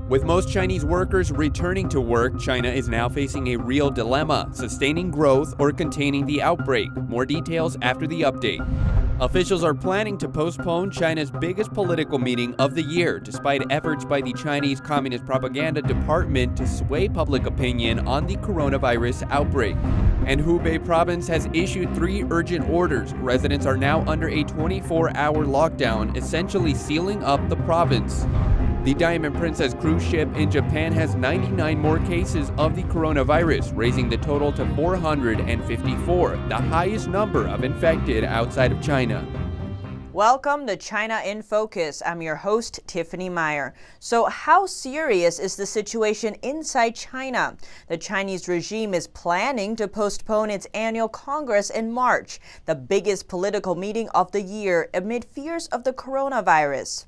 With most Chinese workers returning to work, China is now facing a real dilemma: sustaining growth or containing the outbreak. More details after the update. Officials are planning to postpone China's biggest political meeting of the year, despite efforts by the Chinese Communist Propaganda Department to sway public opinion on the coronavirus outbreak. And Hubei province has issued 3 urgent orders. Residents are now under a 24-hour lockdown, essentially sealing up the province. The Diamond Princess cruise ship in Japan has 99 more cases of the coronavirus, raising the total to 454, the highest number of infected outside of China. Welcome to China in Focus. I'm your host, Tiffany Meyer. So how serious is the situation inside China? The Chinese regime is planning to postpone its annual Congress in March, the biggest political meeting of the year, amid fears of the coronavirus.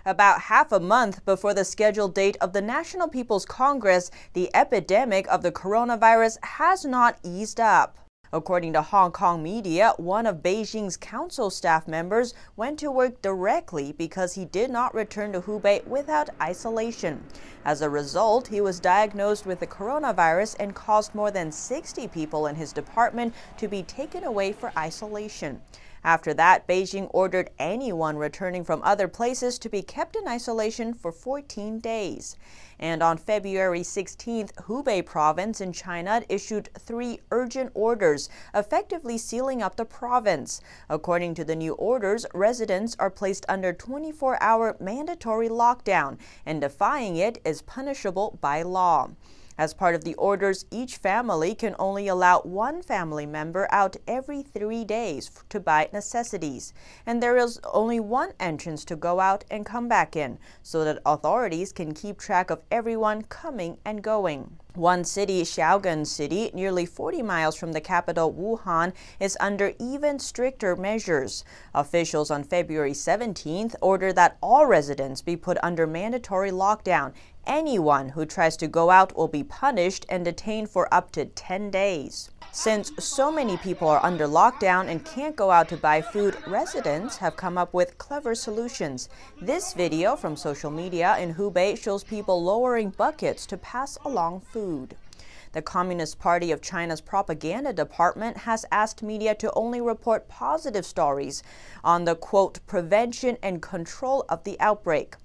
About half a month before the scheduled date of the National People's Congress, the epidemic of the coronavirus has not eased up. According to Hong Kong media, one of Beijing's council staff members went to work directly because he did not return to Hubei without isolation. As a result, he was diagnosed with the coronavirus and caused more than 60 people in his department to be taken away for isolation. After that, Beijing ordered anyone returning from other places to be kept in isolation for 14 days. And on February 16th, Hubei province in China issued 3 urgent orders, effectively sealing up the province. According to the new orders, residents are placed under 24-hour mandatory lockdown, and defying it is punishable by law. As part of the orders, each family can only allow one family member out every 3 days to buy necessities. And there is only one entrance to go out and come back in, so that authorities can keep track of everyone coming and going. One city, Xiaogan City, nearly 40 miles from the capital Wuhan, is under even stricter measures. Officials on February 17th ordered that all residents be put under mandatory lockdown. Anyone who tries to go out will be punished and detained for up to 10 days. Since so many people are under lockdown and can't go out to buy food, residents have come up with clever solutions. This video from social media in Hubei shows people lowering buckets to pass along food. The Communist Party of China's propaganda department has asked media to only report positive stories on the, quote, prevention and control of the outbreak.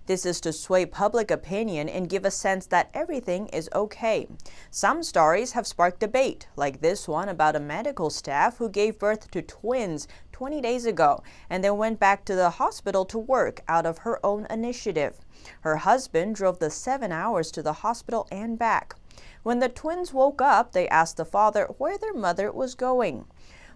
This is to sway public opinion and give a sense that everything is okay. Some stories have sparked debate, like this one about a medical staff who gave birth to twins 20 days ago and then went back to the hospital to work out of her own initiative. Her husband drove the 7 hours to the hospital and back. When the twins woke up, they asked the father where their mother was going.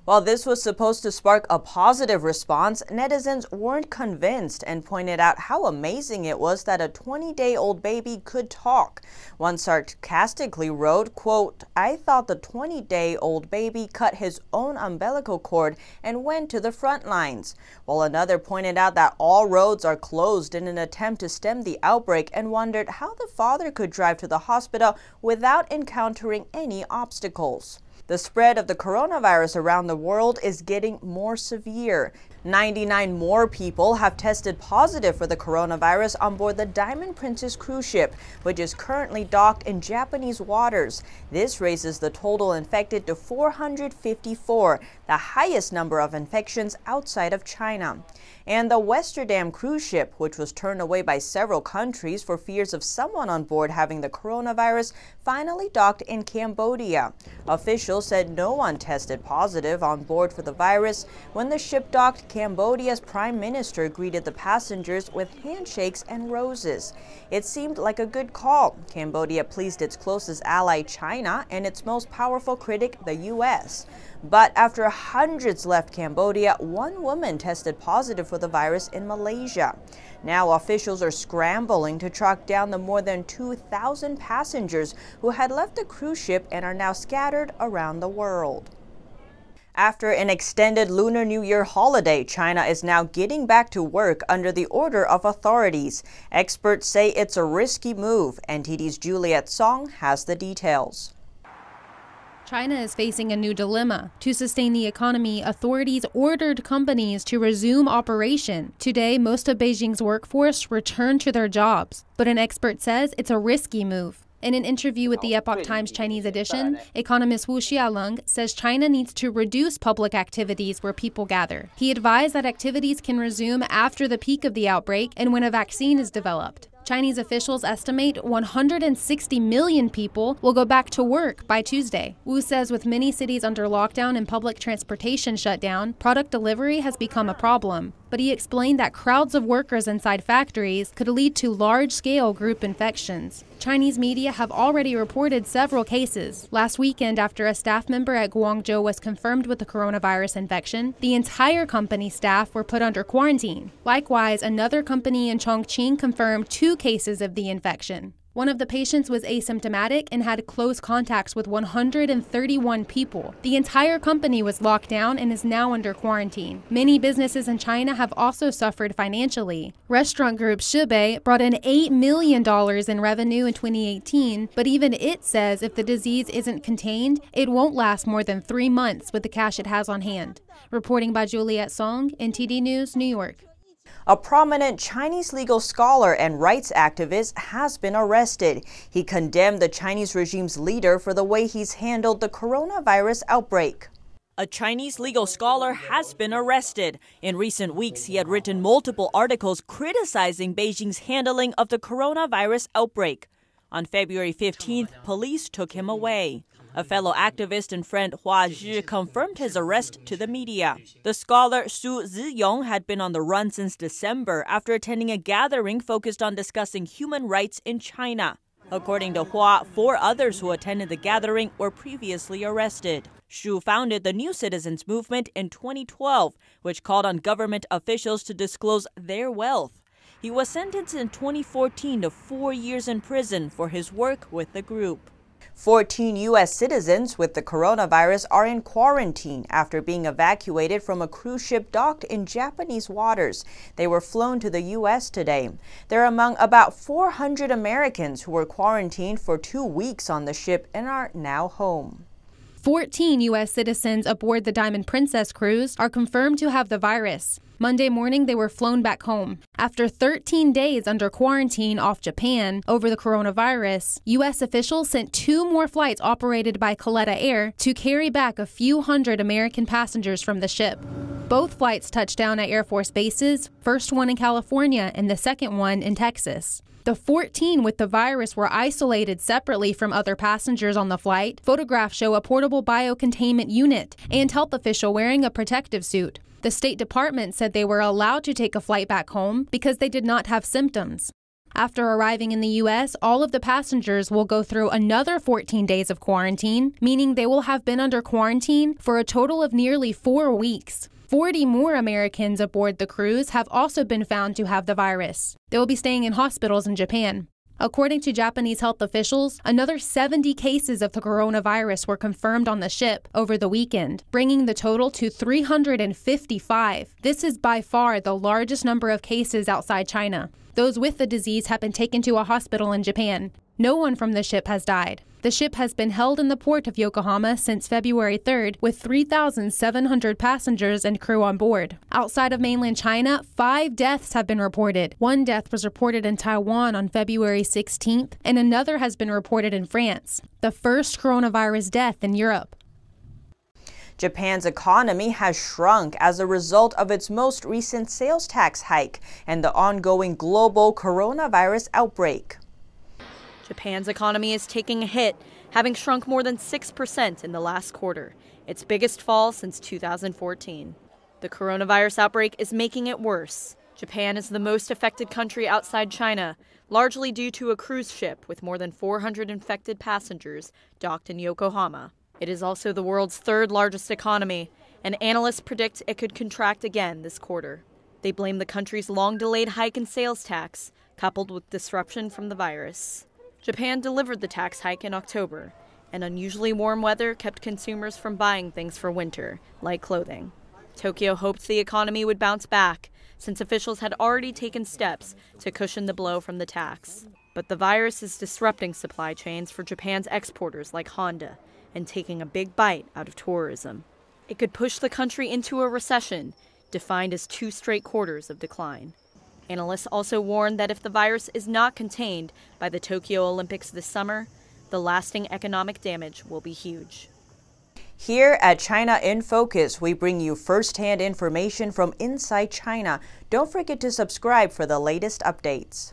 While this was supposed to spark a positive response, netizens weren't convinced and pointed out how amazing it was that a 20-day-old baby could talk. One sarcastically wrote, quote, "I thought the 20-day-old baby cut his own umbilical cord and went to the front lines," while another pointed out that all roads are closed in an attempt to stem the outbreak and wondered how the father could drive to the hospital without encountering any obstacles. The spread of the coronavirus around the world is getting more severe. 99 more people have tested positive for the coronavirus on board the Diamond Princess cruise ship, which is currently docked in Japanese waters. This raises the total infected to 454, the highest number of infections outside of China. And the Westerdam cruise ship, which was turned away by several countries for fears of someone on board having the coronavirus, finally docked in Cambodia. Officials said no one tested positive on board for the virus. When the ship docked, Cambodia's prime minister greeted the passengers with handshakes and roses. It seemed like a good call. Cambodia pleased its closest ally, China, and its most powerful critic, the U.S. But after hundreds left Cambodia, one woman tested positive for the virus in Malaysia. Now officials are scrambling to track down the more than 2,000 passengers who had left the cruise ship and are now scattered around the world. After an extended Lunar New Year holiday, China is now getting back to work under the order of authorities. Experts say it's a risky move. NTD's Juliet Song has the details. China is facing a new dilemma. To sustain the economy, authorities ordered companies to resume operation. Today, most of Beijing's workforce returned to their jobs, but an expert says it's a risky move. In an interview with the Epoch Times Chinese edition, economist Wu Xiaolong says China needs to reduce public activities where people gather. He advised that activities can resume after the peak of the outbreak and when a vaccine is developed. Chinese officials estimate 160 million people will go back to work by Tuesday. Wu says with many cities under lockdown and public transportation shut down, product delivery has become a problem. But he explained that crowds of workers inside factories could lead to large-scale group infections. Chinese media have already reported several cases. Last weekend, after a staff member at Guangzhou was confirmed with the coronavirus infection, the entire company staff were put under quarantine. Likewise, another company in Chongqing confirmed 2 cases of the infection. One of the patients was asymptomatic and had close contacts with 131 people. The entire company was locked down and is now under quarantine. Many businesses in China have also suffered financially. Restaurant group Shibei brought in $8 million in revenue in 2018, but even it says if the disease isn't contained, it won't last more than 3 months with the cash it has on hand. Reporting by Juliet Song, NTD News, New York. A prominent Chinese legal scholar and rights activist has been arrested. He condemned the Chinese regime's leader for the way he's handled the coronavirus outbreak. A Chinese legal scholar has been arrested. In recent weeks, he had written multiple articles criticizing Beijing's handling of the coronavirus outbreak. On February 15th, police took him away. A fellow activist and friend Hua Zhi confirmed his arrest to the media. The scholar Su Ziyong had been on the run since December after attending a gathering focused on discussing human rights in China. According to Hua, 4 others who attended the gathering were previously arrested. Shu founded the New Citizens Movement in 2012, which called on government officials to disclose their wealth. He was sentenced in 2014 to 4 years in prison for his work with the group. 14 U.S. citizens with the coronavirus are in quarantine after being evacuated from a cruise ship docked in Japanese waters. They were flown to the U.S. today. They're among about 400 Americans who were quarantined for 2 weeks on the ship and are now home. 14 U.S. citizens aboard the Diamond Princess cruise are confirmed to have the virus. Monday morning, they were flown back home. After 13 days under quarantine off Japan over the coronavirus, U.S. officials sent 2 more flights operated by Kalitta Air to carry back a few hundred American passengers from the ship. Both flights touched down at Air Force bases, first one in California and the second one in Texas. The 14 with the virus were isolated separately from other passengers on the flight. Photographs show a portable biocontainment unit and health official wearing a protective suit. The State Department said they were allowed to take a flight back home because they did not have symptoms. After arriving in the U.S., all of the passengers will go through another 14 days of quarantine, meaning they will have been under quarantine for a total of nearly 4 weeks. 40 more Americans aboard the cruise have also been found to have the virus. They will be staying in hospitals in Japan. According to Japanese health officials, another 70 cases of the coronavirus were confirmed on the ship over the weekend, bringing the total to 355. This is by far the largest number of cases outside China. Those with the disease have been taken to a hospital in Japan. No one from the ship has died. The ship has been held in the port of Yokohama since February 3rd with 3,700 passengers and crew on board. Outside of mainland China, 5 deaths have been reported. 1 death was reported in Taiwan on February 16th, and another has been reported in France, the first coronavirus death in Europe. Japan's economy has shrunk as a result of its most recent sales tax hike and the ongoing global coronavirus outbreak. Japan's economy is taking a hit, having shrunk more than 6% in the last quarter, its biggest fall since 2014. The coronavirus outbreak is making it worse. Japan is the most affected country outside China, largely due to a cruise ship with more than 400 infected passengers docked in Yokohama. It is also the world's 3rd largest economy, and analysts predict it could contract again this quarter. They blame the country's long-delayed hike in sales tax, coupled with disruption from the virus. Japan delivered the tax hike in October, and unusually warm weather kept consumers from buying things for winter, like clothing. Tokyo hoped the economy would bounce back, since officials had already taken steps to cushion the blow from the tax. But the virus is disrupting supply chains for Japan's exporters like Honda and taking a big bite out of tourism. It could push the country into a recession, defined as 2 straight quarters of decline. Analysts also warn that if the virus is not contained by the Tokyo Olympics this summer, the lasting economic damage will be huge. Here at China in Focus, we bring you first-hand information from inside China. Don't forget to subscribe for the latest updates.